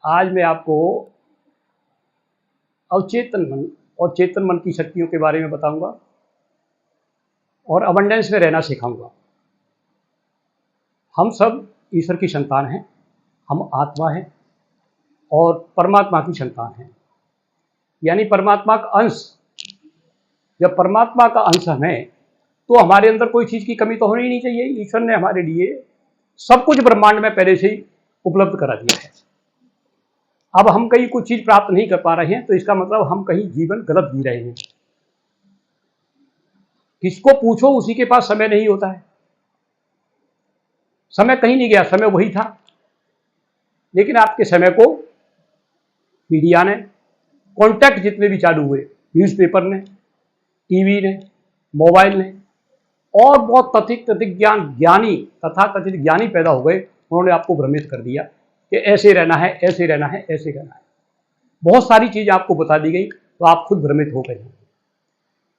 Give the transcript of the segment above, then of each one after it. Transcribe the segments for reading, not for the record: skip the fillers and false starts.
आज मैं आपको अवचेतन मन और चेतन मन की शक्तियों के बारे में बताऊंगा और अबंडेंस में रहना सिखाऊंगा। हम सब ईश्वर की संतान हैं, हम आत्मा हैं और परमात्मा की संतान हैं, यानी परमात्मा का अंश। जब परमात्मा का अंश हमें, तो हमारे अंदर कोई चीज़ की कमी तो होनी ही नहीं चाहिए। ईश्वर ने हमारे लिए सब कुछ ब्रह्मांड में पहले से ही उपलब्ध करा दिया है। अब हम कहीं कुछ चीज़ प्राप्त नहीं कर पा रहे हैं, तो इसका मतलब हम कहीं जीवन गलत जी रहे हैं। किसको पूछो उसी के पास समय नहीं होता है। समय कहीं नहीं गया, समय वही था, लेकिन आपके समय को मीडिया ने, कॉन्टैक्ट जितने भी चालू हुए, न्यूज़पेपर ने, टीवी ने, मोबाइल ने, और बहुत तथिक ज्ञानी तथा कथित ज्ञानी पैदा हो गए। उन्होंने आपको भ्रमित कर दिया कि ऐसे रहना है, ऐसे रहना है, ऐसे रहना है। बहुत सारी चीज़ आपको बता दी गई, तो आप खुद भ्रमित हो गए।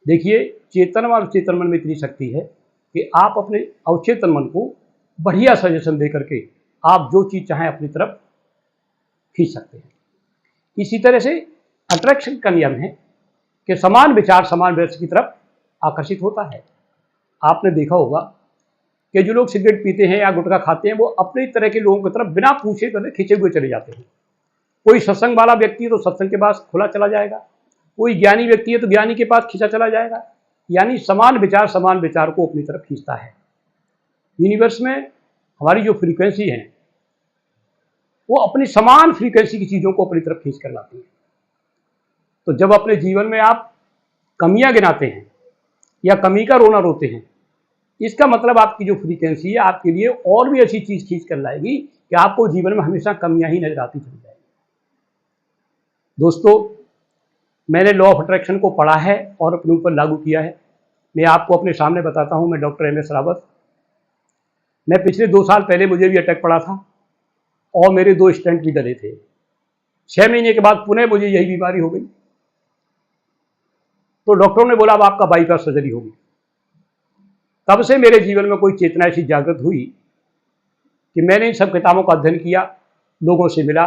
देखिए, चेतन और चेतन मन में इतनी शक्ति है कि आप अपने अवचेतन मन को बढ़िया सजेशन दे करके आप जो चीज़ चाहें अपनी तरफ खींच सकते हैं। इसी तरह से अट्रैक्शन का नियम है कि समान विचार समान वृक्ष की तरफ आकर्षित होता है। आपने देखा होगा कि जो लोग सिगरेट पीते हैं या गुटखा खाते हैं, वो अपने तरह के लोगों की तरफ बिना पूछे तो खींचे हुए चले जाते हैं। कोई सत्संग वाला व्यक्ति है तो सत्संग के पास खुला चला जाएगा, कोई ज्ञानी व्यक्ति है तो ज्ञानी के पास खींचा चला जाएगा। यानी समान विचार को अपनी तरफ खींचता है। यूनिवर्स में हमारी जो फ्रीक्वेंसी है, वो अपनी समान फ्रीक्वेंसी की चीज़ों को अपनी तरफ खींच कर लाती है। तो जब अपने जीवन में आप कमियां गिनाते हैं या कमी का रोना रोते हैं, इसका मतलब आपकी जो फ्रीक्वेंसी है आपके लिए और भी ऐसी चीज़ खींच कर लाएगी कि आपको जीवन में हमेशा कमियां ही नजर आती चली जाएगी। दोस्तों, मैंने लॉ ऑफ अट्रैक्शन को पढ़ा है और अपने ऊपर लागू किया है। मैं आपको अपने सामने बताता हूँ। मैं डॉक्टर MS रावत। मैं पिछले 2 साल पहले मुझे भी अटैक पड़ा था और मेरे 2 स्टेंट भी डले थे। 6 महीने के बाद पुनः मुझे यही बीमारी हो गई, तो डॉक्टरों ने बोला अब आपका बाईपास सर्जरी होगी। तब से मेरे जीवन में कोई चेतना ऐसी जागृत हुई कि मैंने इन सब किताबों का अध्ययन किया, लोगों से मिला,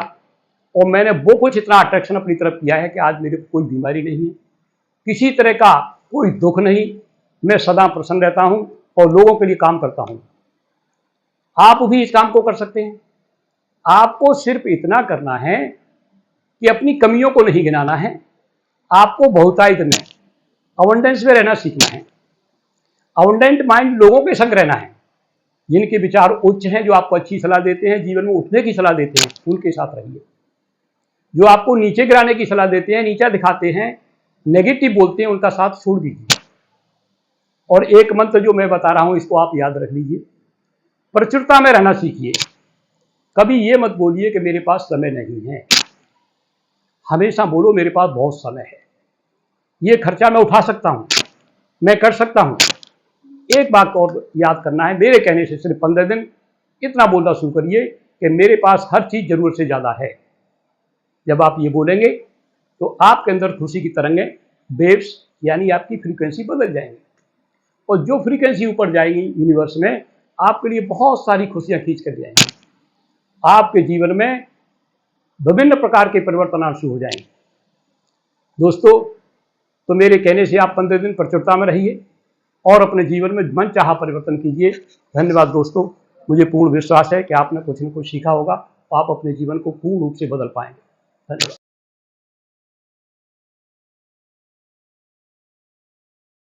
और मैंने वो कुछ इतना अट्रैक्शन अपनी तरफ किया है कि आज मेरे को कोई बीमारी नहीं है, किसी तरह का कोई दुख नहीं। मैं सदा प्रसन्न रहता हूँ और लोगों के लिए काम करता हूँ। आप भी इस काम को कर सकते हैं। आपको सिर्फ इतना करना है कि अपनी कमियों को नहीं गिनाना है, आपको बहुतायत में, अबंडेंस में रहना सीखना है। अबंडेंट माइंड लोगों के संग रहना है, जिनके विचार उच्च हैं, जो आपको अच्छी सलाह देते हैं, जीवन में उठने की सलाह देते हैं, उनके साथ रहिए। जो आपको नीचे गिराने की सलाह देते हैं, नीचा दिखाते हैं, नेगेटिव बोलते हैं, उनका साथ छोड़ दीजिए। और एक मंत्र जो मैं बता रहा हूं, इसको आप याद रख लीजिए। प्रचुरता में रहना सीखिए। कभी ये मत बोलिए कि मेरे पास समय नहीं है। हमेशा बोलो मेरे पास बहुत समय है, ये खर्चा मैं उठा सकता हूं, मैं कर सकता हूं। एक बात और याद करना है, मेरे कहने से सिर्फ 15 दिन इतना बोलना शुरू करिए कि मेरे पास हर चीज जरूरत से ज्यादा है। जब आप ये बोलेंगे तो आपके अंदर खुशी की तरंगें, वेव्स, यानी आपकी फ्रीक्वेंसी बदल जाएंगी, और जो फ्रीक्वेंसी ऊपर जाएगी यूनिवर्स में, आपके लिए बहुत सारी खुशियां खींच कर जाएंगी। आपके जीवन में विभिन्न प्रकार के परिवर्तन आना शुरू हो जाएंगे। दोस्तों, तो मेरे कहने से आप 15 दिन प्रचुरता में रहिए और अपने जीवन में मनचाहा परिवर्तन कीजिए। धन्यवाद दोस्तों। मुझे पूर्ण विश्वास है कि आपने कुछ न कुछ सीखा होगा, तो आप अपने जीवन को पूर्ण रूप से बदल पाएंगे। धन्यवाद।